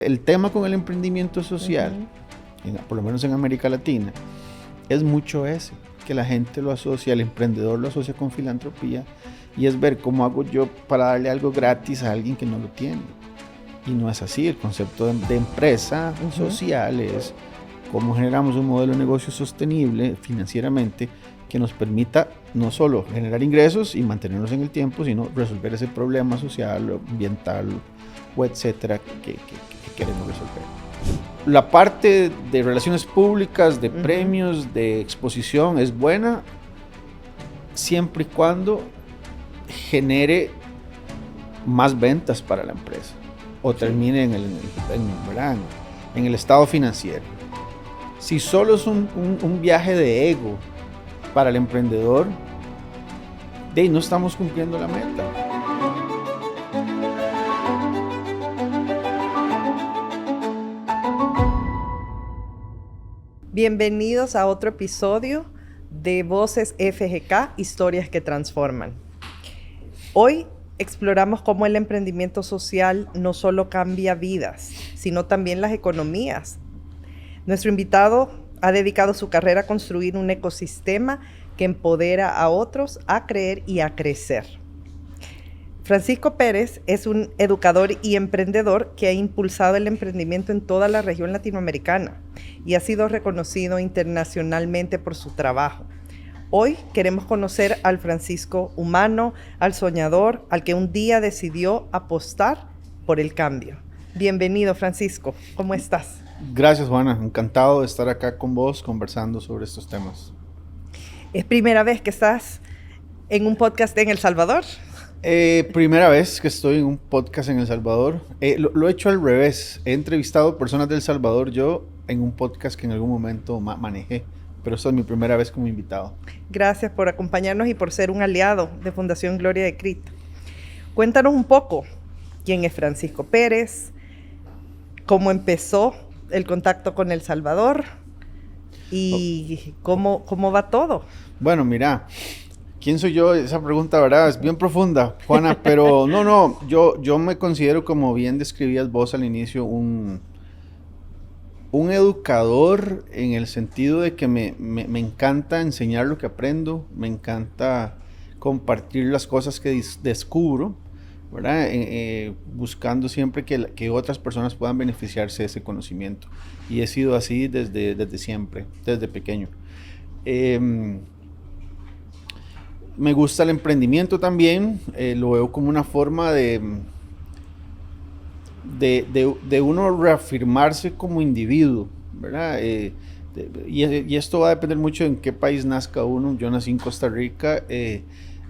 El tema con el emprendimiento social, por lo menos en América Latina, es mucho ese, que la gente lo asocia, el emprendedor lo asocia con filantropía, y es ver cómo hago yo para darle algo gratis a alguien que no lo tiene. Y no es así. El concepto de empresa social es cómo generamos un modelo de negocio sostenible financieramente que nos permita no solo generar ingresos y mantenernos en el tiempo, sino resolver ese problema social, ambiental o etcétera que queremos resolver. La parte de relaciones públicas, de premios, de exposición es buena siempre y cuando genere más ventas para la empresa o termine en el estado financiero. Si solo es un viaje de ego para el emprendedor, de ahí no estamos cumpliendo la meta. Bienvenidos a otro episodio de Voces FGK, Historias que Transforman. Hoy exploramos cómo el emprendimiento social no solo cambia vidas, sino también las economías. Nuestro invitado ha dedicado su carrera a construir un ecosistema que empodera a otros a creer y a crecer. Francisco Pérez es un educador y emprendedor que ha impulsado el emprendimiento en toda la región latinoamericana y ha sido reconocido internacionalmente por su trabajo. Hoy queremos conocer al Francisco humano, al soñador, al que un día decidió apostar por el cambio. Bienvenido, Francisco. ¿Cómo estás? Gracias, Juana. Encantado de estar acá con vos conversando sobre estos temas. ¿Es primera vez que estás en un podcast en El Salvador? Primera vez que estoy en un podcast en El Salvador. Lo he hecho al revés. He entrevistado personas del Salvador yo en un podcast que en algún momento manejé, pero esta es mi primera vez como invitado. Gracias por acompañarnos y por ser un aliado de Fundación Gloria de Cristo. Cuéntanos un poco quién es Francisco Pérez, cómo empezó el contacto con El Salvador y cómo va todo. Bueno, mira, ¿quién soy yo? Esa pregunta, ¿verdad? Es bien profunda, Juana, pero no, yo me considero, como bien describías vos al inicio, un educador en el sentido de que me encanta enseñar lo que aprendo, me encanta compartir las cosas que descubro, ¿verdad? Buscando siempre que otras personas puedan beneficiarse de ese conocimiento. Y he sido así desde siempre, desde pequeño. Me gusta el emprendimiento también, lo veo como una forma de uno reafirmarse como individuo, ¿verdad? Y esto va a depender mucho en qué país nazca uno. Yo nací en Costa Rica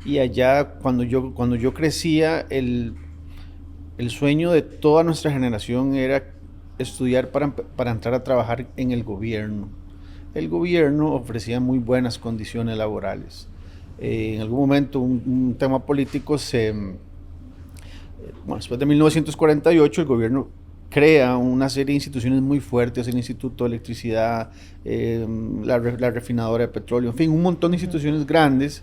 y allá cuando yo crecía, el sueño de toda nuestra generación era estudiar para entrar a trabajar en el gobierno. El gobierno ofrecía muy buenas condiciones laborales. En algún momento un tema político después de 1948 el gobierno crea una serie de instituciones muy fuertes, el Instituto de Electricidad, la refinadora de petróleo, en fin, un montón de instituciones grandes,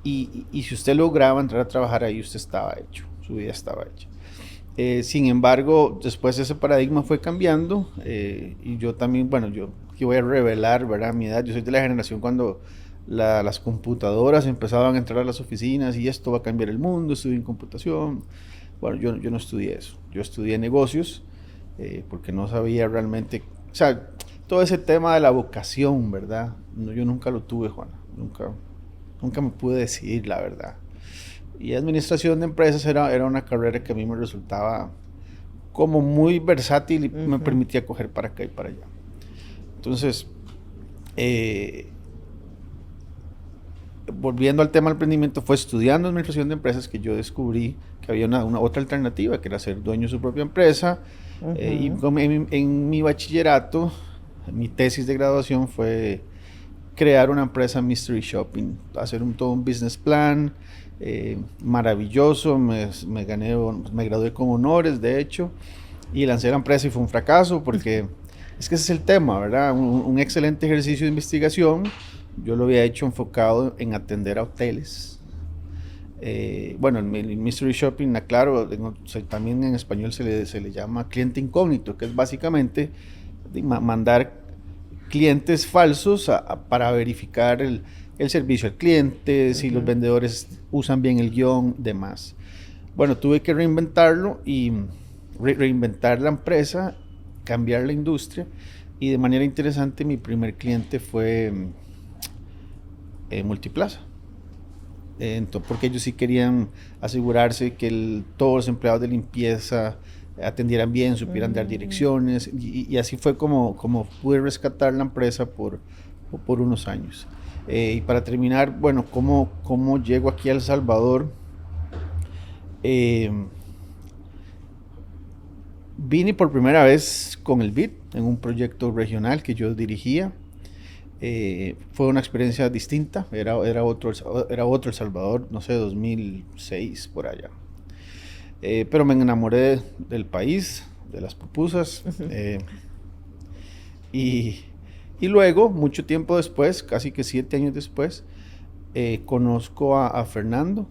y si usted lograba entrar a trabajar ahí, usted estaba hecho, su vida estaba hecha. Sin embargo, después ese paradigma fue cambiando, y yo también, yo aquí voy a revelar, ¿verdad?, mi edad. Yo soy de la generación cuando las computadoras empezaban a entrar a las oficinas y esto va a cambiar el mundo, estudié en computación. Bueno, yo no estudié eso, yo estudié negocios porque no sabía realmente, o sea, todo ese tema de la vocación, ¿verdad? No, yo nunca lo tuve, Juana, nunca me pude decidir, la verdad. Y administración de empresas era una carrera que a mí me resultaba como muy versátil y me permitía coger para acá y para allá. Entonces, volviendo al tema del emprendimiento, fue estudiando administración de empresas que yo descubrí que había una otra alternativa, que era ser dueño de su propia empresa. Y en mi bachillerato, mi tesis de graduación fue crear una empresa Mystery Shopping, hacer todo un business plan maravilloso. Me gradué con honores, de hecho, y lancé la empresa y fue un fracaso porque es que ese es el tema, ¿verdad? Un excelente ejercicio de investigación. Yo lo había hecho enfocado en atender a hoteles, Bueno, el Mystery Shopping, aclaro, también en español se le llama cliente incógnito, que es básicamente mandar clientes falsos para verificar el servicio al cliente, si los vendedores usan bien el guión, demás. Bueno, tuve que reinventarlo y reinventar la empresa, cambiar la industria, y de manera interesante mi primer cliente fue Multiplaza. Porque ellos sí querían asegurarse que todos los empleados de limpieza atendieran bien, supieran dar direcciones, y así fue como pude rescatar la empresa por unos años. Y para terminar, bueno, ¿cómo llego aquí a El Salvador? Vine por primera vez con el BID en un proyecto regional que yo dirigía. Fue una experiencia distinta, era otro El Salvador, no sé, 2006 por allá. Pero me enamoré del país, de las pupusas. Y luego, mucho tiempo después, casi que 7 años después, conozco a Fernando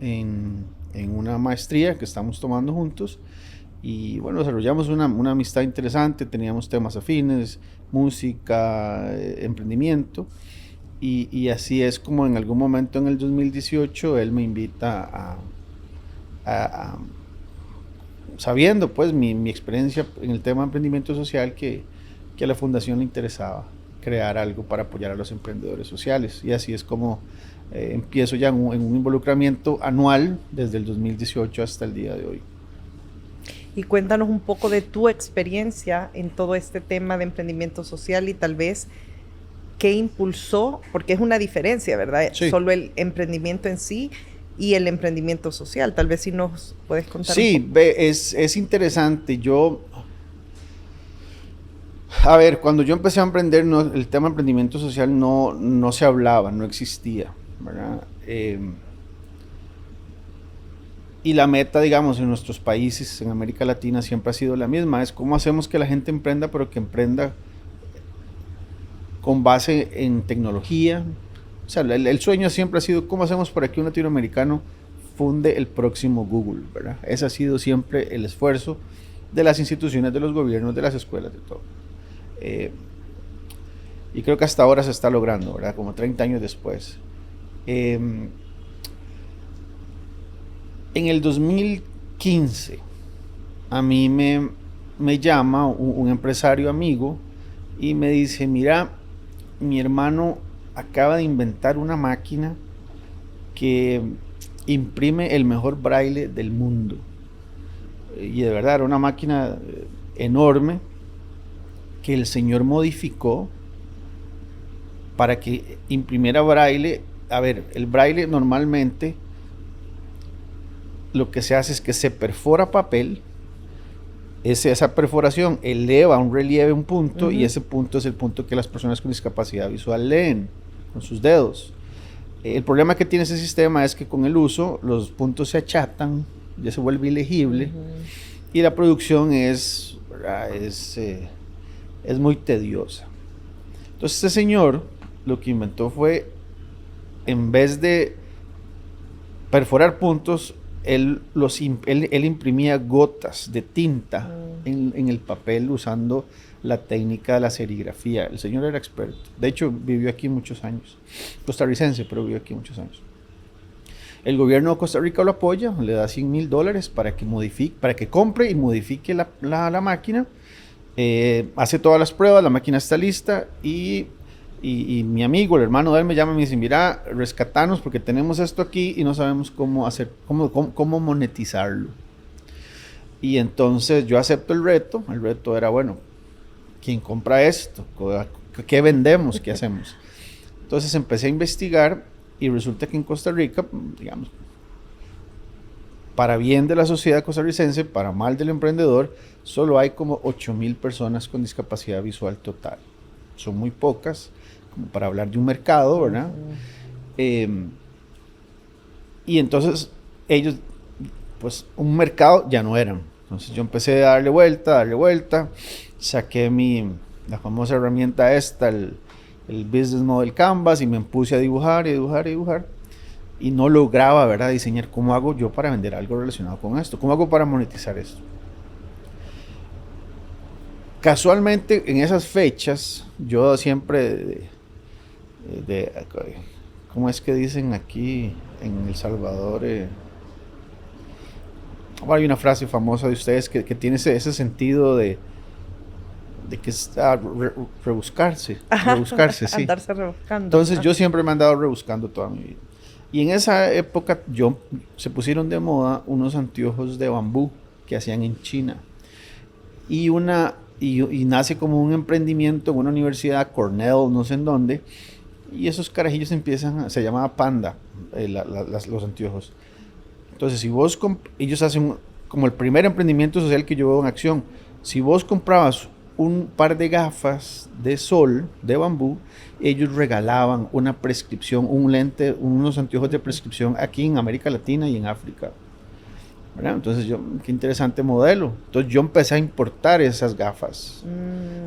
en una maestría que estamos tomando juntos. Y bueno, desarrollamos una amistad interesante, teníamos temas afines, música, emprendimiento, y así es como en algún momento en el 2018 él me invita sabiendo pues mi experiencia en el tema de emprendimiento social, que a la fundación le interesaba crear algo para apoyar a los emprendedores sociales, y así es como empiezo ya en un involucramiento anual desde el 2018 hasta el día de hoy. Y cuéntanos un poco de tu experiencia en todo este tema de emprendimiento social y tal vez qué impulsó, porque es una diferencia, ¿verdad? Sí. Solo el emprendimiento en sí y el emprendimiento social. Tal vez si nos puedes contar. Sí, es interesante. A ver, cuando yo empecé a emprender, el tema de emprendimiento social no se hablaba, no existía, ¿verdad? Y la meta, digamos, en nuestros países, en América Latina, siempre ha sido la misma. Es cómo hacemos que la gente emprenda, pero que emprenda con base en tecnología. O sea, el sueño siempre ha sido cómo hacemos para que un latinoamericano funde el próximo Google, ¿verdad? Ese ha sido siempre el esfuerzo de las instituciones, de los gobiernos, de las escuelas, de todo. Y creo que hasta ahora se está logrando, ¿verdad? Como 30 años después. En el 2015, a mí me llama un empresario amigo y me dice, mira, mi hermano acaba de inventar una máquina que imprime el mejor braille del mundo. Y de verdad era una máquina enorme que el señor modificó para que imprimiera braille. A ver, el braille normalmente lo que se hace es que se perfora papel, esa perforación eleva un relieve, un punto, y ese punto es el punto que las personas con discapacidad visual leen con sus dedos. El problema que tiene ese sistema es que con el uso los puntos se achatan, ya se vuelve ilegible, y la producción es muy tediosa. Entonces este señor lo que inventó fue, en vez de perforar puntos, él imprimía gotas de tinta en el papel usando la técnica de la serigrafía. El señor era experto. De hecho, vivió aquí muchos años. Costarricense, pero vivió aquí muchos años. El gobierno de Costa Rica lo apoya, le da $100,000 para que compre y modifique la máquina. Hace todas las pruebas, la máquina está lista, y mi amigo, el hermano de él, me llama y me dice, mira, rescatanos porque tenemos esto aquí y no sabemos cómo monetizarlo. Y entonces yo acepto el reto. El reto era, bueno, ¿quién compra esto? ¿Qué vendemos? ¿Qué hacemos? Entonces empecé a investigar y resulta que en Costa Rica, digamos, para bien de la sociedad costarricense, para mal del emprendedor, solo hay como 8,000 personas con discapacidad visual total. Son muy pocas como para hablar de un mercado, ¿verdad? Y entonces ellos, pues un mercado ya no eran. Entonces yo empecé a darle vuelta, saqué la famosa herramienta esta, el Business Model Canvas, y me puse a dibujar. y no lograba, ¿verdad?, diseñar cómo hago yo para vender algo relacionado con esto, cómo hago para monetizar esto. Casualmente, en esas fechas, yo siempre ¿cómo es que dicen aquí en El Salvador? Hay una frase famosa de ustedes que tiene ese sentido de que es rebuscarse, sí. Andarse rebuscando. Entonces yo siempre me he andado rebuscando toda mi vida. Y en esa época se pusieron de moda unos anteojos de bambú que hacían en China. Y nace como un emprendimiento en una universidad, Cornell, no sé en dónde, y esos carajillos se llamaba Panda, los anteojos. Entonces, ellos hacen como el primer emprendimiento social que yo veo en acción. Si vos comprabas un par de gafas de sol de bambú, ellos regalaban una prescripción, un lente, unos anteojos de prescripción aquí en América Latina y en África. ¿Verdad? Entonces qué interesante modelo. Entonces yo empecé a importar esas gafas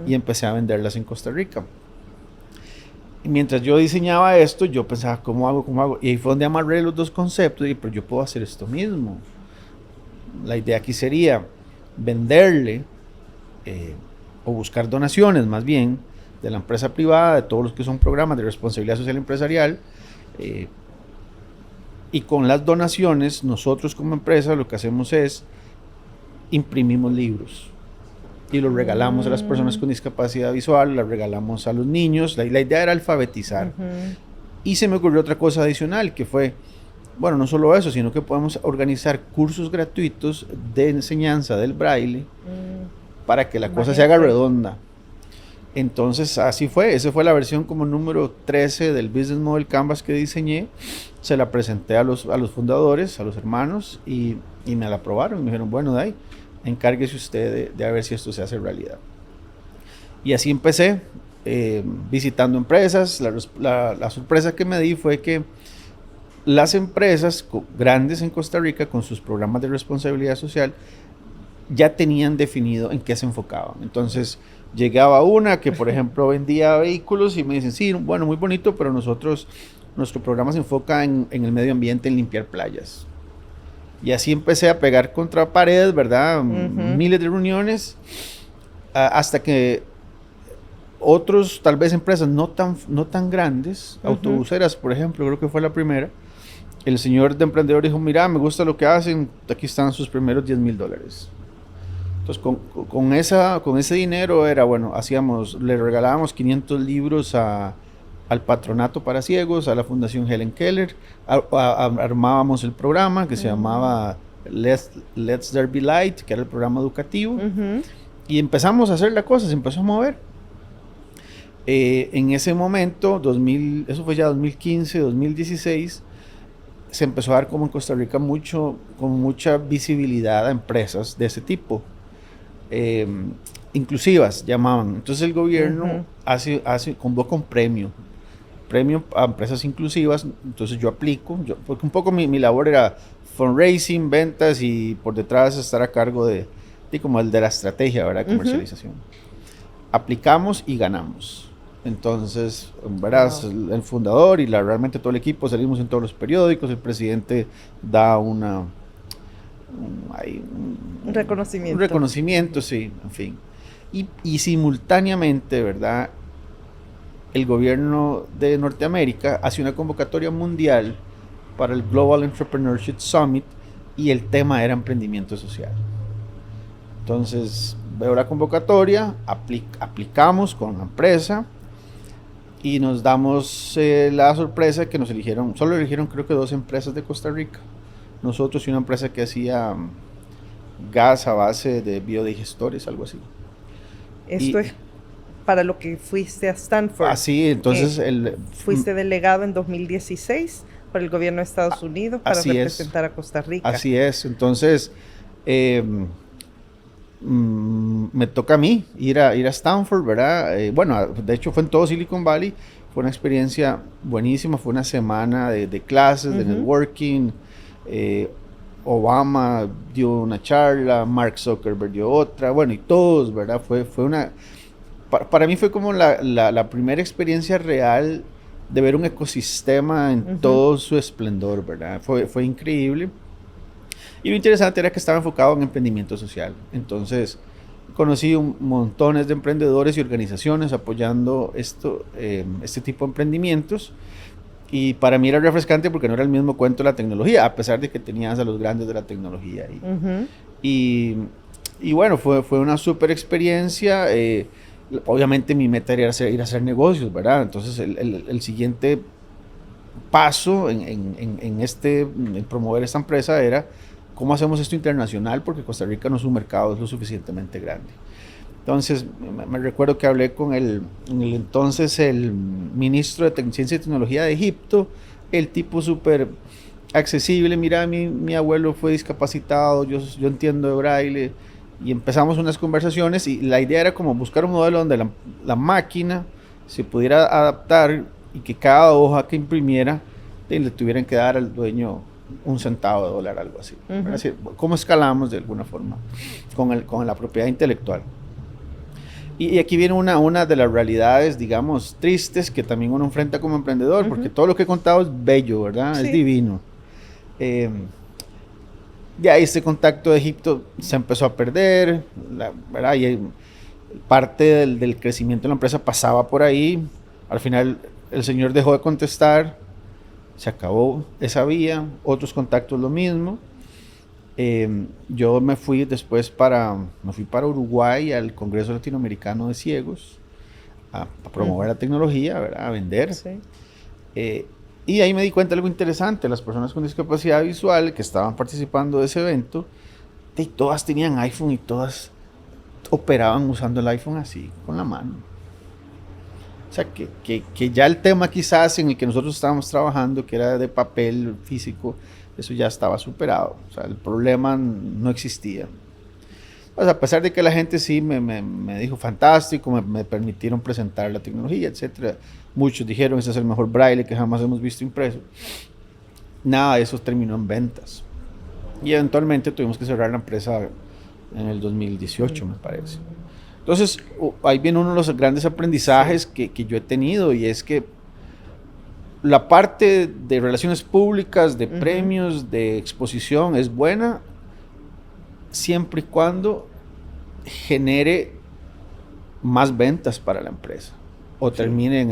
y empecé a venderlas en Costa Rica. Y mientras yo diseñaba esto, yo pensaba, ¿cómo hago? Y ahí fue donde amarré los dos conceptos y dije, pero yo puedo hacer esto mismo. La idea aquí sería venderle o buscar donaciones más bien de la empresa privada, de todos los que son programas de responsabilidad social empresarial, y con las donaciones nosotros como empresa lo que hacemos es imprimimos libros y los regalamos a las personas con discapacidad visual, los regalamos a los niños. La idea era alfabetizar. Y se me ocurrió otra cosa adicional que fue, bueno, no solo eso, sino que podemos organizar cursos gratuitos de enseñanza del braille para que la cosa se haga redonda. Entonces así fue, esa fue la versión como número 13 del Business Model Canvas que diseñé. Se la presenté a los fundadores, a los hermanos, y me la aprobaron. Me dijeron, bueno, de ahí, encárguese usted de ver si esto se hace realidad. Y así empecé, visitando empresas. La sorpresa que me di fue que las empresas grandes en Costa Rica, con sus programas de responsabilidad social, ya tenían definido en qué se enfocaban. Entonces llegaba una que, por ejemplo, vendía vehículos y me dicen, sí, bueno, muy bonito, pero nuestro programa se enfoca en el medio ambiente, en limpiar playas. Y así empecé a pegar contra paredes, ¿verdad? Miles de reuniones, hasta que otros, tal vez empresas no tan grandes, autobuseras, por ejemplo, creo que fue la primera, el señor de emprendedor dijo, mira, me gusta lo que hacen, aquí están sus primeros $10,000. Entonces, con ese dinero era, bueno, le regalábamos 500 libros al Patronato para Ciegos, a la Fundación Helen Keller, armábamos el programa que se llamaba Let's There Be Light, que era el programa educativo, y empezamos a hacer la cosa, se empezó a mover. En ese momento, eso fue ya 2015, 2016, se empezó a dar como en Costa Rica con mucha visibilidad a empresas de ese tipo. Inclusivas llamaban. Entonces el gobierno convoca un premio a empresas inclusivas. Entonces yo aplico, porque un poco mi labor era fundraising, ventas, y por detrás estar a cargo de como el de la estrategia, ¿verdad? Comercialización. Aplicamos y ganamos. Entonces, verás, el fundador y realmente todo el equipo salimos en todos los periódicos. El presidente da un reconocimiento. Un reconocimiento, sí, en fin. Y simultáneamente, ¿verdad? El gobierno de Norteamérica hace una convocatoria mundial para el Global Entrepreneurship Summit y el tema era emprendimiento social. Entonces, veo la convocatoria, aplicamos con la empresa y nos damos la sorpresa que solo eligieron creo que 2 empresas de Costa Rica. Nosotros y una empresa que hacía gas a base de biodigestores, algo así. Esto es para lo que fuiste a Stanford. Así, entonces fuiste delegado en 2016 por el gobierno de Estados Unidos para representar a Costa Rica. Así es, entonces me toca a mí ir a Stanford, ¿verdad? Bueno, de hecho fue en todo Silicon Valley, fue una experiencia buenísima, fue una semana de clases, de networking. Obama dio una charla, Mark Zuckerberg dio otra, bueno, y todos, ¿verdad? Fue una... Para mí fue como la primera experiencia real de ver un ecosistema en todo su esplendor, ¿verdad? Fue increíble. Y lo interesante era que estaba enfocado en emprendimiento social. Entonces, conocí montones de emprendedores y organizaciones apoyando este tipo de emprendimientos. Y para mí era refrescante porque no era el mismo cuento de la tecnología, a pesar de que tenías a los grandes de la tecnología ahí. Y bueno, fue una súper experiencia. Obviamente mi meta era ir a hacer negocios, ¿verdad? Entonces el siguiente paso en promover esta empresa era cómo hacemos esto internacional, porque Costa Rica no es un mercado lo suficientemente grande. Entonces me recuerdo que hablé con el ministro de Ciencia y Tecnología de Egipto, el tipo súper accesible. Mira, mi abuelo fue discapacitado, yo entiendo de braille. Y empezamos unas conversaciones y la idea era como buscar un modelo donde la máquina se pudiera adaptar y que cada hoja que imprimiera le tuvieran que dar al dueño $1 centavo, algo así. Así, ¿cómo escalamos de alguna forma con la propiedad intelectual? Y aquí viene una de las realidades, digamos, tristes que también uno enfrenta como emprendedor, porque todo lo que he contado es bello, ¿verdad? Sí. Es divino. Ya este contacto de Egipto se empezó a perder, ¿verdad? Y parte del crecimiento de la empresa pasaba por ahí. Al final el señor dejó de contestar, se acabó esa vía, otros contactos lo mismo. Yo me fui después para Uruguay al Congreso Latinoamericano de Ciegos a promover la tecnología, ¿verdad? A vender. Sí. Y ahí me di cuenta de algo interesante. Las personas con discapacidad visual que estaban participando de ese evento, todas tenían iPhone y todas operaban usando el iPhone así, con la mano. O sea, que ya el tema quizás en el que nosotros estábamos trabajando, que era de papel físico, eso ya estaba superado. O sea, el problema no existía. Pues a pesar de que la gente sí me dijo fantástico, me permitieron presentar la tecnología, etcétera. Muchos dijeron, ese es el mejor braille que jamás hemos visto impreso. Nada de eso terminó en ventas. Y eventualmente tuvimos que cerrar la empresa en el 2018, me parece. Entonces, ahí viene uno de los grandes aprendizajes que yo he tenido, y es que la parte de relaciones públicas, de premios, de exposición es buena, siempre y cuando genere más ventas para la empresa o termine en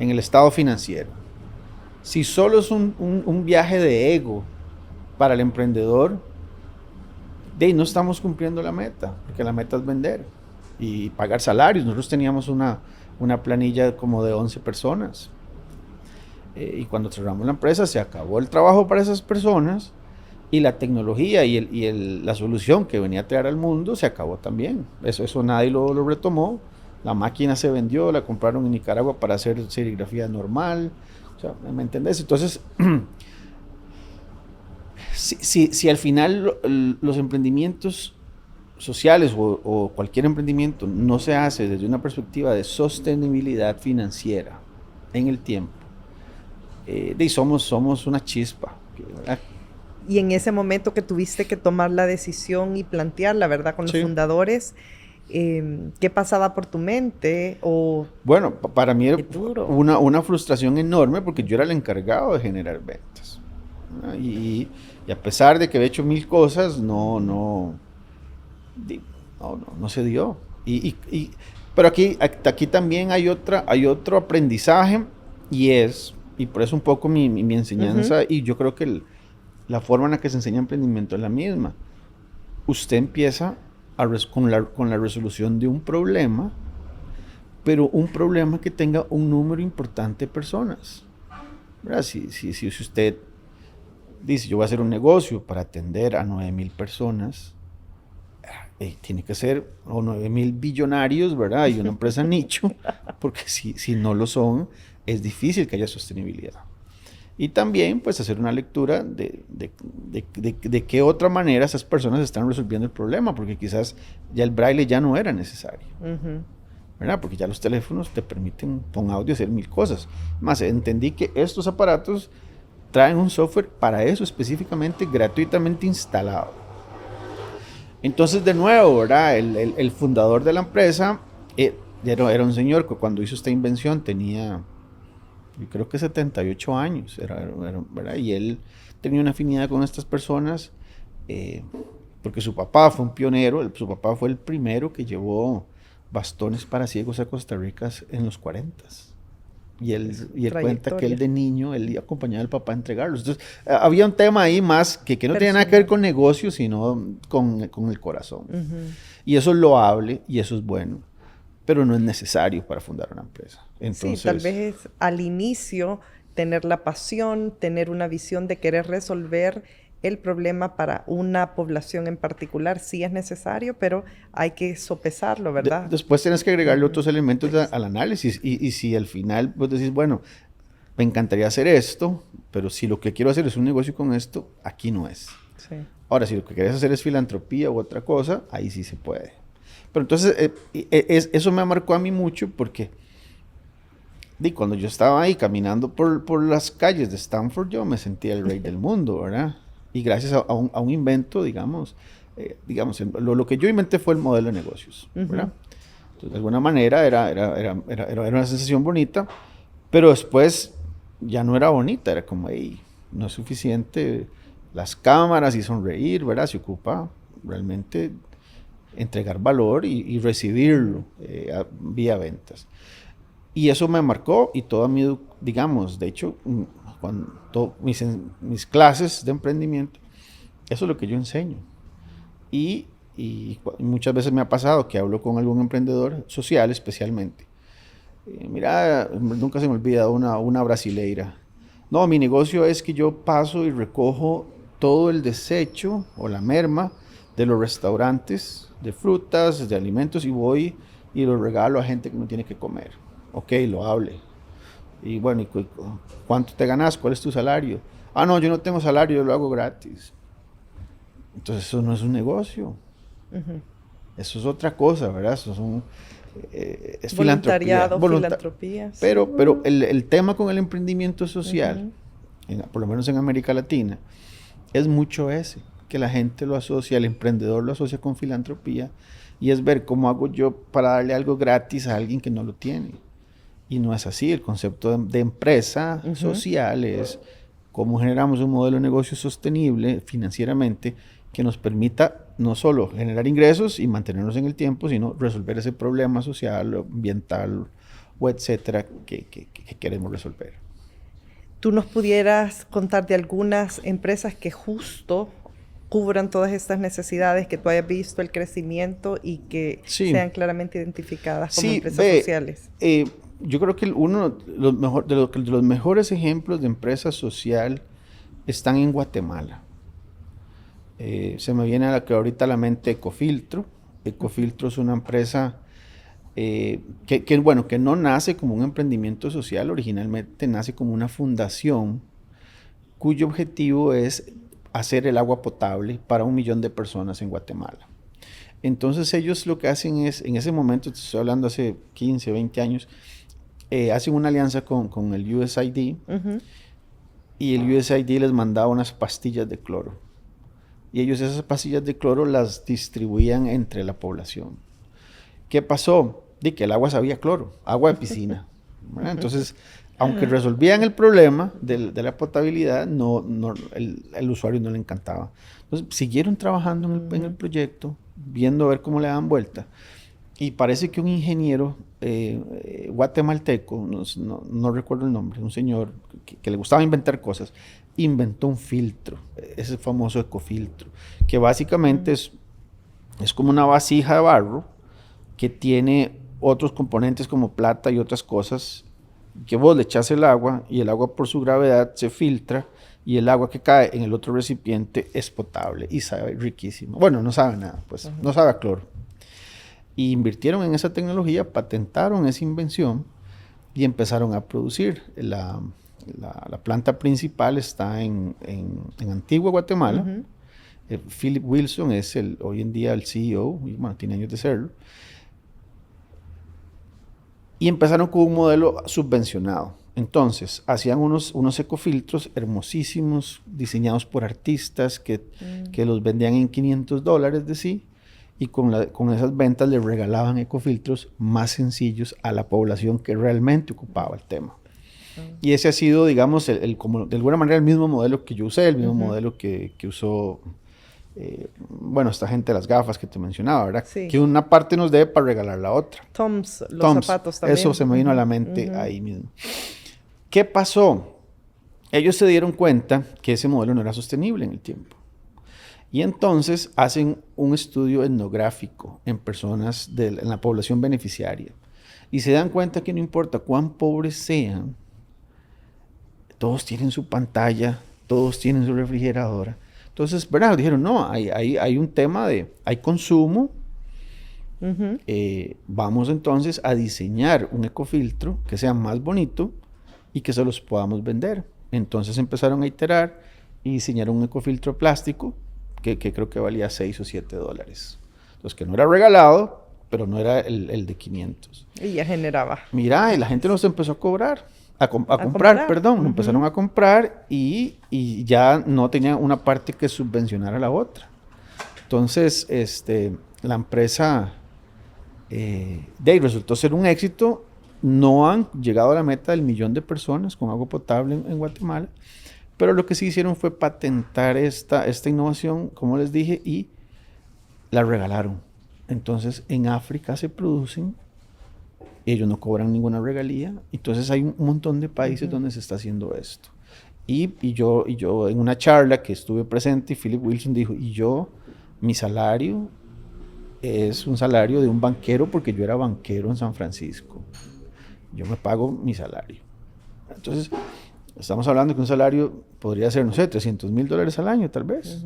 el estado financiero. Si solo es un viaje de ego para el emprendedor, no estamos cumpliendo la meta, porque la meta es vender y pagar salarios. Nosotros teníamos una planilla como de 11 personas y cuando cerramos la empresa se acabó el trabajo para esas personas. Y la tecnología y la solución que venía a traer al mundo se acabó también. Eso nadie lo retomó. La máquina se vendió, la compraron en Nicaragua para hacer serigrafía normal. O sea, ¿me entendés? Entonces, si al final los emprendimientos sociales o cualquier emprendimiento no se hace desde una perspectiva de sostenibilidad financiera en el tiempo, somos una chispa, ¿verdad? Y en ese momento que tuviste que tomar la decisión y plantearla, ¿verdad? Con los fundadores, ¿qué pasaba por tu mente? Bueno, para mí era una frustración enorme porque yo era el encargado de generar ventas. Y a pesar de que había hecho 1000 cosas, no se dio. Pero aquí también hay otro aprendizaje y por eso un poco mi enseñanza, y yo creo que la forma en la que se enseña emprendimiento es la misma. Usted empieza con la resolución de un problema, pero un problema que tenga un número importante de personas. ¿Verdad? Si usted dice, yo voy a hacer un negocio para atender a 9,000 personas, tiene que ser 9,000 billonarios, ¿verdad? Y una empresa nicho, porque si no lo son, es difícil que haya sostenibilidad. Y también, pues, hacer una lectura de qué otra manera esas personas están resolviendo el problema, porque quizás ya el braille ya no era necesario, ¿verdad? Porque ya los teléfonos te permiten con audio hacer 1000 cosas. Más, entendí que estos aparatos traen un software para eso específicamente, gratuitamente instalado. Entonces, de nuevo, ¿verdad? El fundador de la empresa Era un señor que cuando hizo esta invención tenía, yo creo que 78 años, ¿verdad? Y él tenía una afinidad con estas personas porque su papá fue un pionero, su papá fue el primero que llevó bastones para ciegos a Costa Rica en los 40. Y él cuenta que él de niño, él acompañaba al papá a entregarlos. Entonces, había un tema ahí más que no tenía nada que ver con negocios, sino con el corazón. Y eso es loable y eso es bueno, pero no es necesario para fundar una empresa. Entonces, sí, tal vez al inicio tener la pasión, tener una visión de querer resolver el problema para una población en particular sí es necesario, pero hay que sopesarlo, ¿verdad? Después tienes que agregarle otros elementos al análisis y si al final vos decís, bueno, me encantaría hacer esto, pero si lo que quiero hacer es un negocio con esto, aquí no es. Sí. Ahora, si lo que querés hacer es filantropía u otra cosa, ahí sí se puede. Pero entonces, eso me marcó a mí mucho porque cuando yo estaba ahí caminando por las calles de Stanford, yo me sentía el rey del mundo, ¿verdad? Y gracias a un invento, digamos, lo que yo inventé fue el modelo de negocios, ¿verdad? Entonces, de alguna manera era una sensación bonita, pero después ya no era bonita, era como, hey, no es suficiente las cámaras y sonreír, ¿verdad? Se ocupa realmente entregar valor y recibirlo vía ventas. Y eso me marcó y toda mi, digamos, de hecho, cuando mis clases de emprendimiento, eso es lo que yo enseño. Y muchas veces me ha pasado que hablo con algún emprendedor social especialmente. Mira, nunca se me olvida una brasileira. No, mi negocio es que yo paso y recojo todo el desecho o la merma de los restaurantes, de frutas, de alimentos, y voy y lo regalo a gente que no tiene que comer. Ok, lo hable. Y bueno, ¿cuánto te ganas? ¿Cuál es tu salario? Ah, no, yo no tengo salario, yo lo hago gratis. Entonces eso no es un negocio. Eso es otra cosa, ¿verdad? Eso es voluntariado, filantropía. Pero el tema con el emprendimiento social, por lo menos en América Latina, es mucho ese, que la gente lo asocia, el emprendedor lo asocia con filantropía, y es ver cómo hago yo para darle algo gratis a alguien que no lo tiene. Y no es así. El concepto de empresa social es cómo generamos un modelo de negocio sostenible financieramente que nos permita no solo generar ingresos y mantenernos en el tiempo, sino resolver ese problema social, ambiental o etcétera que queremos resolver. ¿Tú nos pudieras contar de algunas empresas que justo cubran todas estas necesidades, que tú hayas visto el crecimiento y que sean claramente identificadas como empresas sociales? Yo creo que uno de los mejores ejemplos de empresa social están en Guatemala. Se me viene ahorita a la mente Ecofiltro. Ecofiltro es una empresa que no nace como un emprendimiento social, originalmente nace como una fundación cuyo objetivo es hacer el agua potable para 1 millón de personas en Guatemala. Entonces ellos lo que hacen es, en ese momento, te estoy hablando hace 15, 20 años, hacen una alianza con el USAID y el USAID les mandaba unas pastillas de cloro. Y ellos esas pastillas de cloro las distribuían entre la población. ¿Qué pasó? De que el agua sabía cloro, agua de piscina. Entonces, aunque resolvían el problema de la potabilidad, el usuario no le encantaba. Entonces, siguieron trabajando en el proyecto, viendo a ver cómo le daban vuelta. Y parece que un ingeniero guatemalteco, no recuerdo el nombre, un señor que le gustaba inventar cosas, inventó un filtro, ese famoso ecofiltro, que básicamente es como una vasija de barro que tiene otros componentes como plata y otras cosas, que vos le echas el agua y el agua por su gravedad se filtra y el agua que cae en el otro recipiente es potable y sabe riquísimo. Bueno, no sabe nada, pues no sabe a cloro. Y invirtieron en esa tecnología, patentaron esa invención y empezaron a producir. La planta principal está en Antigua, Guatemala. Philip Wilson es hoy en día el CEO, y bueno, tiene años de serlo. Y empezaron con un modelo subvencionado. Entonces, hacían unos ecofiltros hermosísimos, diseñados por artistas que los vendían en $500 de sí. y con esas ventas le regalaban ecofiltros más sencillos a la población que realmente ocupaba el tema. Y ese ha sido, digamos, como de alguna manera el mismo modelo que yo usé, el mismo modelo que usó, esta gente de las gafas que te mencionaba, ¿verdad? Sí. Que una parte nos debe para regalar la otra. Toms, zapatos también. Eso se me vino a la mente ahí mismo. ¿Qué pasó? Ellos se dieron cuenta que ese modelo no era sostenible en el tiempo. Y entonces hacen un estudio etnográfico en personas en la población beneficiaria. Y se dan cuenta que no importa cuán pobres sean, todos tienen su pantalla, todos tienen su refrigeradora. Entonces, ¿verdad? Dijeron, no, hay un tema hay consumo. Vamos entonces a diseñar un ecofiltro que sea más bonito y que se los podamos vender. Entonces empezaron a iterar y diseñaron un ecofiltro plástico que creo que valía $6 o $7. Entonces, que no era regalado, pero no era el de 500. Y ya generaba. Mira, y la gente nos empezó a cobrar. A comprar, perdón. Empezaron a comprar y ya no tenían una parte que subvencionara a la otra. Entonces, la empresa resultó ser un éxito. No han llegado a la meta del 1,000,000 de personas con agua potable en Guatemala, pero lo que sí hicieron fue patentar esta innovación, como les dije, y la regalaron. Entonces, en África se producen, ellos no cobran ninguna regalía, entonces hay un montón de países donde se está haciendo esto. Y yo en una charla que estuve presente, Philip Wilson dijo, mi salario es un salario de un banquero porque yo era banquero en San Francisco. Yo me pago mi salario. Entonces, estamos hablando que un salario podría ser, no sé, $300,000 al año, tal vez.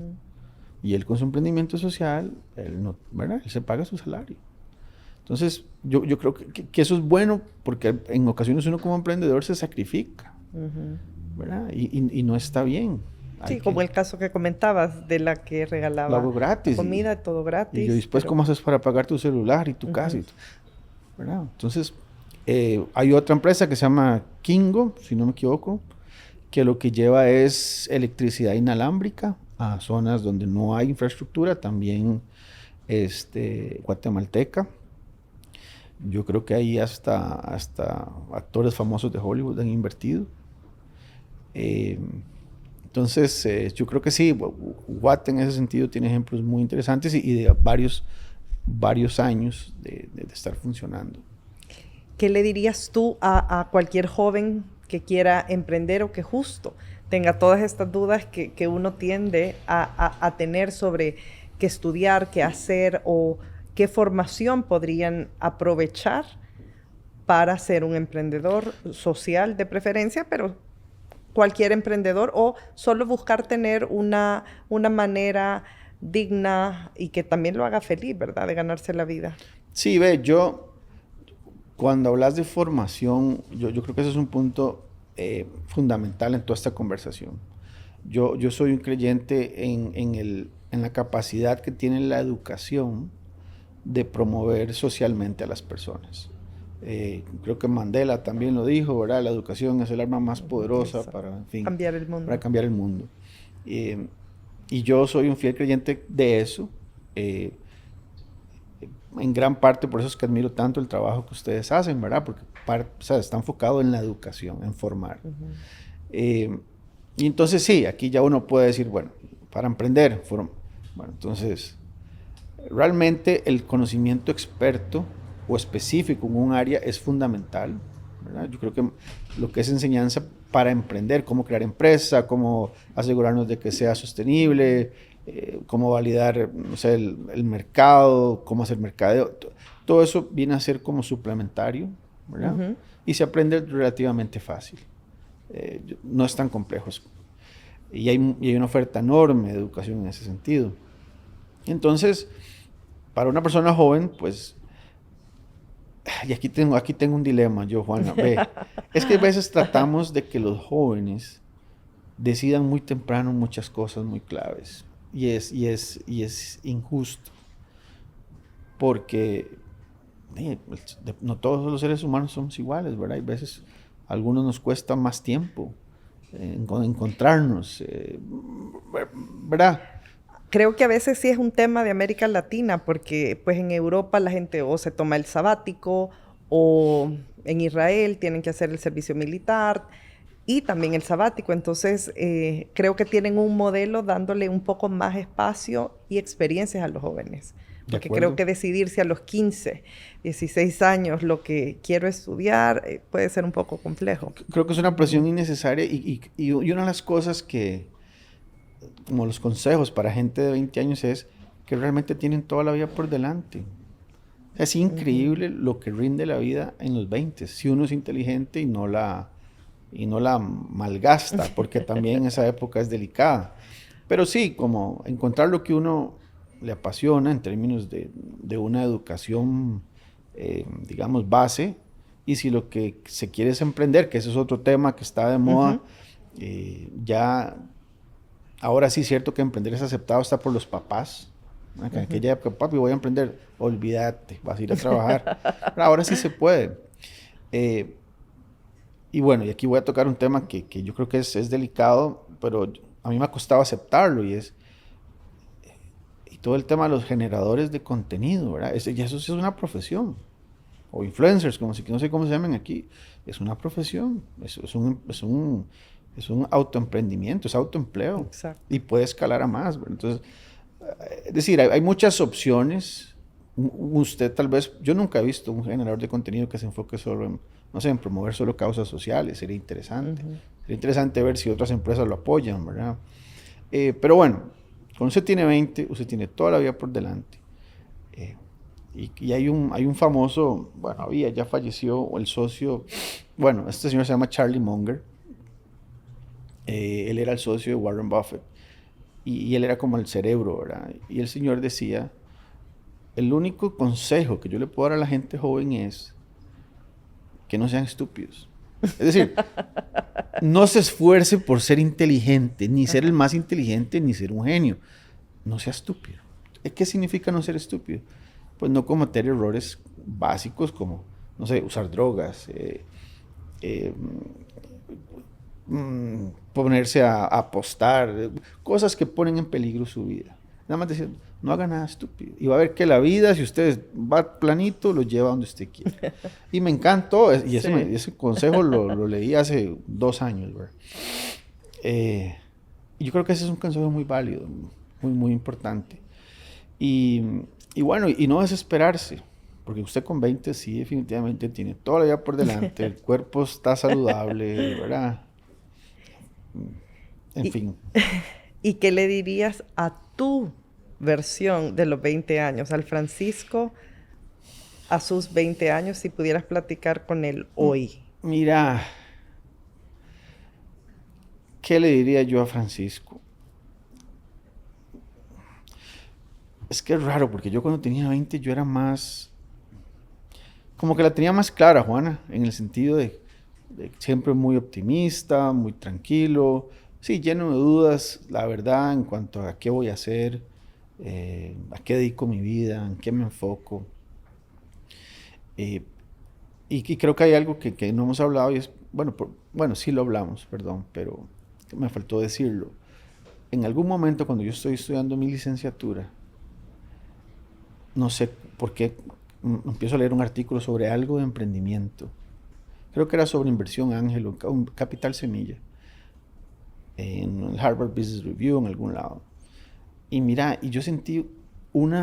Y él con su emprendimiento social, ¿verdad? Él se paga su salario. Entonces, yo creo que eso es bueno porque en ocasiones uno como emprendedor se sacrifica, ¿verdad? Y no está bien. Sí, como el caso que comentabas de la que regalaba gratis, comida, todo gratis. Y después, ¿cómo haces para pagar tu celular y tu casa? ¿Verdad? Entonces, hay otra empresa que se llama Kingo, si no me equivoco, que lo que lleva es electricidad inalámbrica a zonas donde no hay infraestructura, también guatemalteca. Yo creo que ahí hasta actores famosos de Hollywood han invertido. Entonces, yo creo que sí, Guate en ese sentido tiene ejemplos muy interesantes y de varios años de estar funcionando. ¿Qué le dirías tú a cualquier joven que quiera emprender o que justo tenga todas estas dudas que uno tiende a tener sobre qué estudiar, qué hacer o qué formación podrían aprovechar para ser un emprendedor social de preferencia, pero cualquier emprendedor, o solo buscar tener una manera digna y que también lo haga feliz, ¿verdad? De ganarse la vida. Sí, cuando hablas de formación, yo creo que ese es un punto fundamental en toda esta conversación. Yo soy un creyente en la capacidad que tiene la educación de promover socialmente a las personas. Creo que Mandela también lo dijo, ¿verdad? La educación es el arma más poderosa para cambiar el mundo. Para cambiar el mundo. Y yo soy un fiel creyente de eso. En gran parte por eso es que admiro tanto el trabajo que ustedes hacen, ¿verdad? Porque está enfocado en la educación, en formar. Y entonces sí, aquí ya uno puede decir, bueno, para emprender, entonces realmente el conocimiento experto o específico en un área es fundamental, ¿verdad? Yo creo que lo que es enseñanza para emprender, cómo crear empresa, cómo asegurarnos de que sea sostenible, cómo validar, no sé, el mercado, cómo hacer mercadeo, todo eso viene a ser como suplementario, ¿verdad? Y se aprende relativamente fácil, no es tan complejo. Y hay una oferta enorme de educación en ese sentido. Entonces, para una persona joven, pues, y aquí tengo un dilema yo, Juana, es que a veces tratamos de que los jóvenes decidan muy temprano muchas cosas muy claves, y es injusto, porque no todos los seres humanos somos iguales, ¿verdad? Hay veces a algunos nos cuesta más tiempo encontrarnos, ¿verdad? Creo que a veces sí es un tema de América Latina, porque pues en Europa la gente o se toma el sabático, o en Israel tienen que hacer el servicio militar y también el sabático. Entonces, creo que tienen un modelo dándole un poco más espacio y experiencias a los jóvenes. Porque creo que decidirse a los 15, 16 años lo que quiero estudiar puede ser un poco complejo. Creo que es una presión innecesaria y una de las cosas que, como los consejos para gente de 20 años es que realmente tienen toda la vida por delante. Es increíble lo que rinde la vida en los 20, si uno es inteligente y no la malgasta, porque también esa época es delicada. Pero sí, como encontrar lo que uno le apasiona en términos de una educación, digamos, base, y si lo que se quiere es emprender, que ese es otro tema que está de moda, ya, ahora sí es cierto que emprender es aceptado hasta por los papás. En aquella época, papi, voy a emprender, olvídate, vas a ir a trabajar. Pero ahora sí se puede. Y bueno, y aquí voy a tocar un tema que yo creo que es delicado, pero a mí me ha costado aceptarlo, y todo el tema de los generadores de contenido, ¿verdad? Eso es una profesión. O influencers, como si, no sé cómo se llaman aquí. Es una profesión, es un autoemprendimiento, es autoempleo. Exacto. Y puede escalar a más, ¿verdad? Entonces, es decir, hay muchas opciones. Usted tal vez, yo nunca he visto un generador de contenido que se enfoque solo en, no sé, en promover solo causas sociales. Sería interesante. Sería interesante ver si otras empresas lo apoyan, ¿verdad? Pero bueno, cuando usted tiene 20, usted tiene toda la vida por delante. Y hay un famoso, bueno, ya falleció el socio, bueno, este señor se llama Charlie Munger. Él era el socio de Warren Buffett. Y él era como el cerebro, ¿verdad? Y el señor decía, el único consejo que yo le puedo dar a la gente joven es que no sean estúpidos. Es decir, no se esfuerce por ser inteligente, ni ser el más inteligente, ni ser un genio. No sea estúpido. ¿Qué significa no ser estúpido? Pues no cometer errores básicos como, no sé, usar drogas, ponerse a apostar, cosas que ponen en peligro su vida. Nada más decir, no haga nada estúpido. Y va a ver que la vida, si usted va planito, lo lleva donde usted quiere. Y me encantó, y ese consejo lo leí hace 2 años, ¿verdad? Y yo creo que ese es un consejo muy válido, muy, muy importante. Y bueno, y no desesperarse, porque usted con 20 sí definitivamente tiene toda la vida por delante, el cuerpo está saludable, ¿verdad? En fin. ¿Y qué le dirías a tu versión de los 20 años, al Francisco a sus 20 años, si pudieras platicar con él hoy? Mira, ¿qué le diría yo a Francisco? Es que es raro, porque yo cuando tenía 20 yo era más, como que la tenía más clara, Juana, en el sentido de siempre muy optimista, muy tranquilo, sí, lleno de dudas, la verdad, en cuanto a qué voy a hacer, a qué dedico mi vida, en qué me enfoco. Y creo que hay algo que no hemos hablado y es, bueno, sí lo hablamos, perdón, pero me faltó decirlo. En algún momento cuando yo estoy estudiando mi licenciatura, no sé por qué, empiezo a leer un artículo sobre algo de emprendimiento. Creo que era sobre inversión ángel o un capital semilla. En el Harvard Business Review, en algún lado. Y mira, y yo sentí un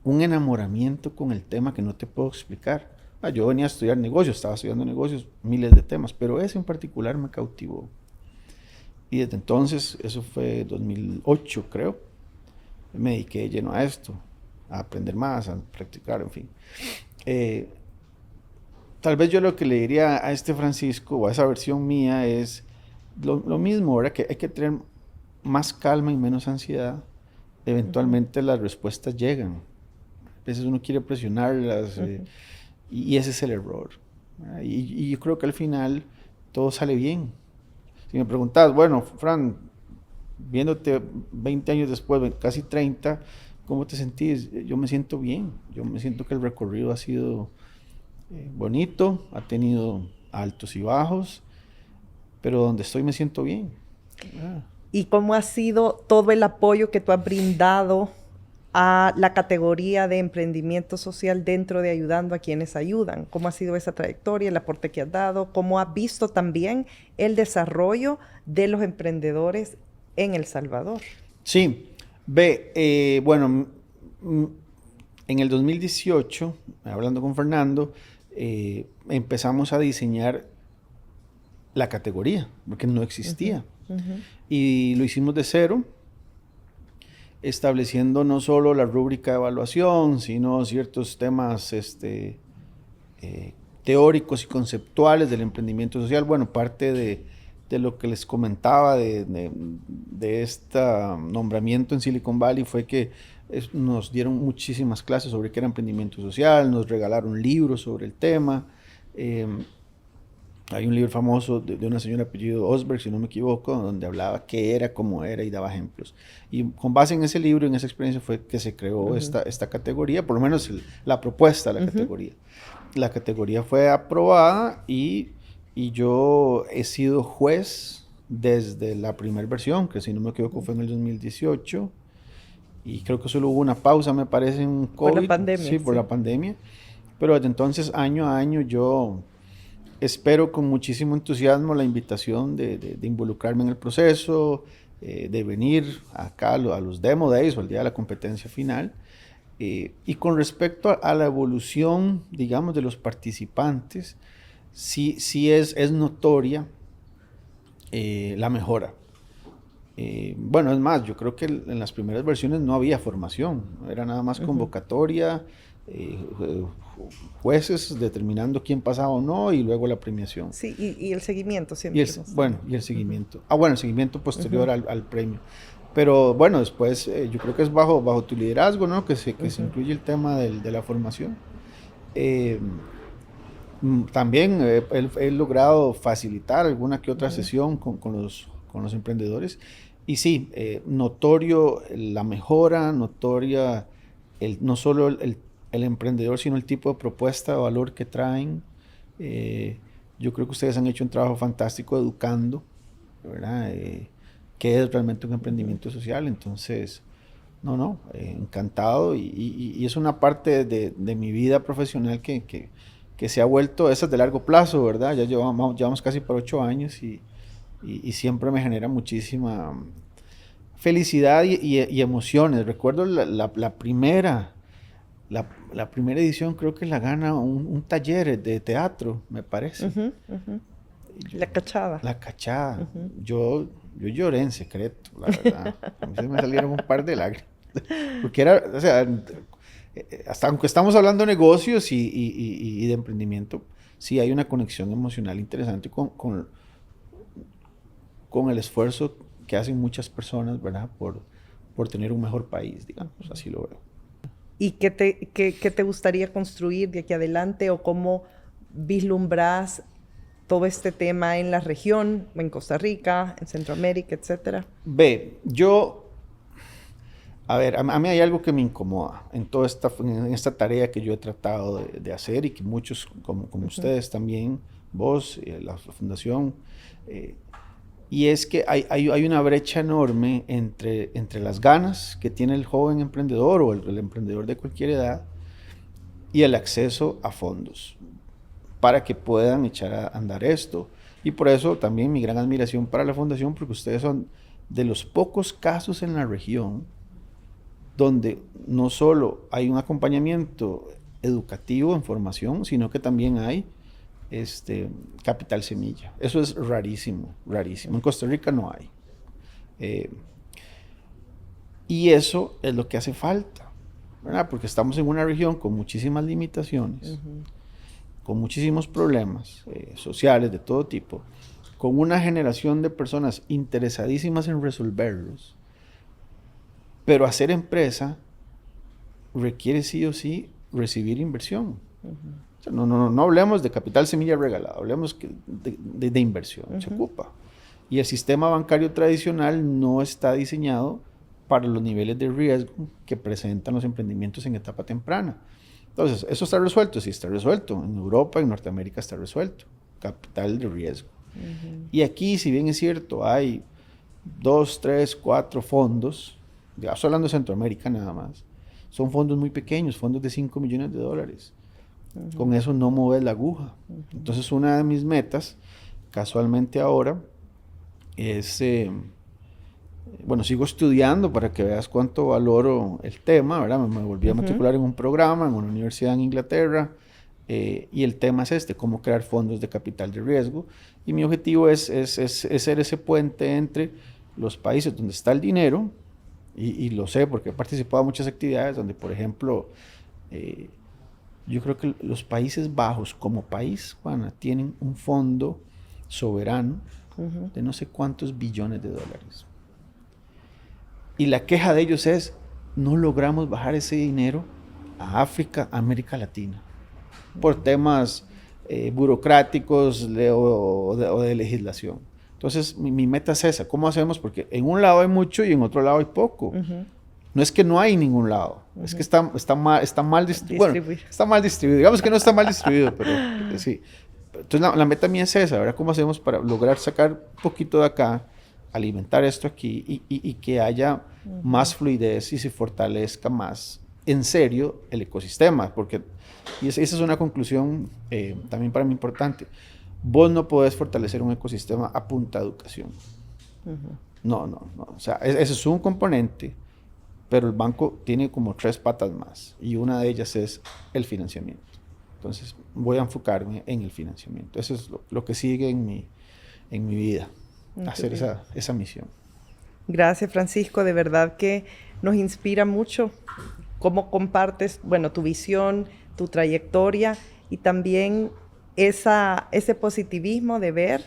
enamoramiento con el tema que no te puedo explicar. Yo venía a estudiar negocios, estaba estudiando negocios, miles de temas, pero ese en particular me cautivó. Y desde entonces, eso fue 2008 creo, me dediqué lleno a esto, a aprender más, a practicar, en fin. Tal vez yo lo que le diría a este Francisco, o a esa versión mía, es lo mismo, ¿verdad? Que hay que tener más calma y menos ansiedad. Eventualmente las respuestas llegan. A veces uno quiere presionarlas, y ese es el error. Y yo creo que al final todo sale bien. Si me preguntas, bueno, Fran, viéndote 20 años después, casi 30, ¿cómo te sentís? Yo me siento bien. Yo me siento que el recorrido ha sido bonito, ha tenido altos y bajos, pero donde estoy me siento bien. ¿Y cómo ha sido todo el apoyo que tú has brindado a la categoría de emprendimiento social dentro de Ayudando a Quienes Ayudan? ¿Cómo ha sido esa trayectoria, el aporte que has dado? ¿Cómo has visto también el desarrollo de los emprendedores en El Salvador? Sí, bueno, en el 2018, hablando con Fernando, empezamos a diseñar la categoría, porque no existía. Y lo hicimos de cero, estableciendo no solo la rúbrica de evaluación, sino ciertos temas teóricos y conceptuales del emprendimiento social. Bueno, parte de lo que les comentaba de este nombramiento en Silicon Valley fue que nos dieron muchísimas clases sobre qué era emprendimiento social, nos regalaron libros sobre el tema. Hay un libro famoso de una señora apellido Osberg, si no me equivoco, donde hablaba qué era, cómo era y daba ejemplos. Y con base en ese libro y en esa experiencia fue que se creó esta categoría, por lo menos la propuesta de la categoría. La categoría fue aprobada y yo he sido juez desde la primera versión, que si no me equivoco fue en el 2018. Y creo que solo hubo una pausa, me parece, en COVID. Por la pandemia. Sí, por la pandemia. Pero desde entonces, año a año, yo espero con muchísimo entusiasmo la invitación de involucrarme en el proceso, de venir acá a los Demo Days o al día de la competencia final. Y con respecto a la evolución, digamos, de los participantes, sí es notoria la mejora. Bueno, es más, yo creo que en las primeras versiones no había formación, era nada más convocatoria, jueces determinando quién pasaba o no y luego la premiación. Sí, y el seguimiento siempre. Y el seguimiento. Bueno, el seguimiento posterior al premio. Pero bueno, después yo creo que es bajo tu liderazgo, ¿no? Que se incluye el tema de la formación. También he logrado facilitar alguna que otra sesión con los emprendedores. Y sí, notorio la mejora, notoria no solo el emprendedor, sino el tipo de propuesta de valor que traen. Yo creo que ustedes han hecho un trabajo fantástico educando, ¿verdad? Qué es realmente un emprendimiento social. Entonces, encantado. Y es una parte de mi vida profesional que se ha vuelto, esa es de largo plazo, ¿verdad? Ya llevamos casi por 8 años y siempre me genera muchísima felicidad y emociones. Recuerdo la primera edición, creo que la gana un taller de teatro, me parece. La Cachada. La Cachada. Yo lloré en secreto, la verdad. A mí se me salieron un par de lágrimas. Porque era, o sea, hasta aunque estamos hablando de negocios y de emprendimiento, sí hay una conexión emocional interesante con el esfuerzo que hacen muchas personas, ¿verdad? Por tener un mejor país, digamos, así lo veo. ¿Y qué te gustaría construir de aquí adelante o cómo vislumbras todo este tema en la región, en Costa Rica, en Centroamérica, etcétera? A mí hay algo que me incomoda en esta tarea que yo he tratado de hacer y que muchos, como ustedes también, vos, la fundación, y es que hay una brecha enorme entre las ganas que tiene el joven emprendedor o el emprendedor de cualquier edad y el acceso a fondos para que puedan echar a andar esto. Y por eso también mi gran admiración para la fundación, porque ustedes son de los pocos casos en la región donde no solo hay un acompañamiento educativo en formación, sino que también hay capital semilla. Eso es rarísimo, rarísimo. En Costa Rica no hay. Y eso es lo que hace falta, ¿verdad? Porque estamos en una región con muchísimas limitaciones, con muchísimos problemas sociales de todo tipo, con una generación de personas interesadísimas en resolverlos. Pero hacer empresa requiere sí o sí recibir inversión. O sea, no hablemos de capital semilla regalado, hablemos de inversión, se ocupa. Y el sistema bancario tradicional no está diseñado para los niveles de riesgo que presentan los emprendimientos en etapa temprana. Entonces, ¿eso está resuelto? Sí, está resuelto. En Europa, en Norteamérica está resuelto. Capital de riesgo. Y aquí, si bien es cierto, hay 2, 3, 4 fondos, ya estoy hablando de Centroamérica nada más, son fondos muy pequeños, fondos de $5 millones. Con eso no mueves la aguja. Entonces una de mis metas, casualmente ahora, es, bueno, sigo estudiando para que veas cuánto valoro el tema, ¿verdad? Me volví a matricular en un programa en una universidad en Inglaterra, y el tema es cómo crear fondos de capital de riesgo. Y mi objetivo es ser ese puente entre los países donde está el dinero, y lo sé porque he participado en muchas actividades donde, por ejemplo, yo creo que los Países Bajos como país, Juana, tienen un fondo soberano de no sé cuántos billones de dólares. Y la queja de ellos es, no logramos bajar ese dinero a África, a América Latina, por temas burocráticos o de legislación. Entonces, mi meta es esa. ¿Cómo hacemos? Porque en un lado hay mucho y en otro lado hay poco. No es que no hay en ningún lado, es que está mal distribuido. Bueno, está mal distribuido. Digamos que no está mal distribuido, pero sí. Entonces, la meta mía es esa, ¿verdad? ¿Cómo hacemos para lograr sacar un poquito de acá, alimentar esto aquí y que haya más fluidez y se fortalezca más en serio el ecosistema? Porque, y esa es una conclusión también para mí importante, vos no podés fortalecer un ecosistema a punta de educación. No. O sea, ese es un componente, pero el banco tiene como 3 patas más y una de ellas es el financiamiento. Entonces voy a enfocarme en el financiamiento. Eso es lo que sigue en mi vida, hacer esa misión. Gracias, Francisco. De verdad que nos inspira mucho cómo compartes, bueno, tu visión, tu trayectoria y también ese positivismo de ver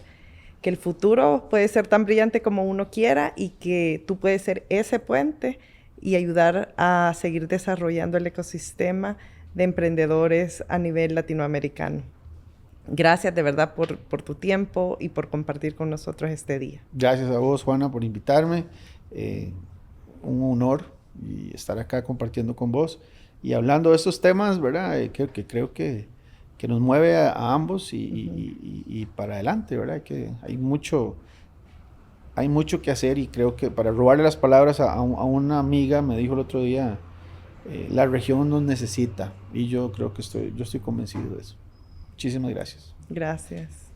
que el futuro puede ser tan brillante como uno quiera y que tú puedes ser ese puente y ayudar a seguir desarrollando el ecosistema de emprendedores a nivel latinoamericano. Gracias de verdad por tu tiempo y por compartir con nosotros este día. Gracias a vos, Juana, por invitarme. Un honor y estar acá compartiendo con vos y hablando de estos temas, ¿verdad? Que creo que nos mueve a ambos y para adelante, ¿verdad? Que hay mucho que hacer y creo que, para robarle las palabras a una amiga, me dijo el otro día, la región nos necesita, y yo creo que yo estoy convencido de eso. Muchísimas gracias. Gracias.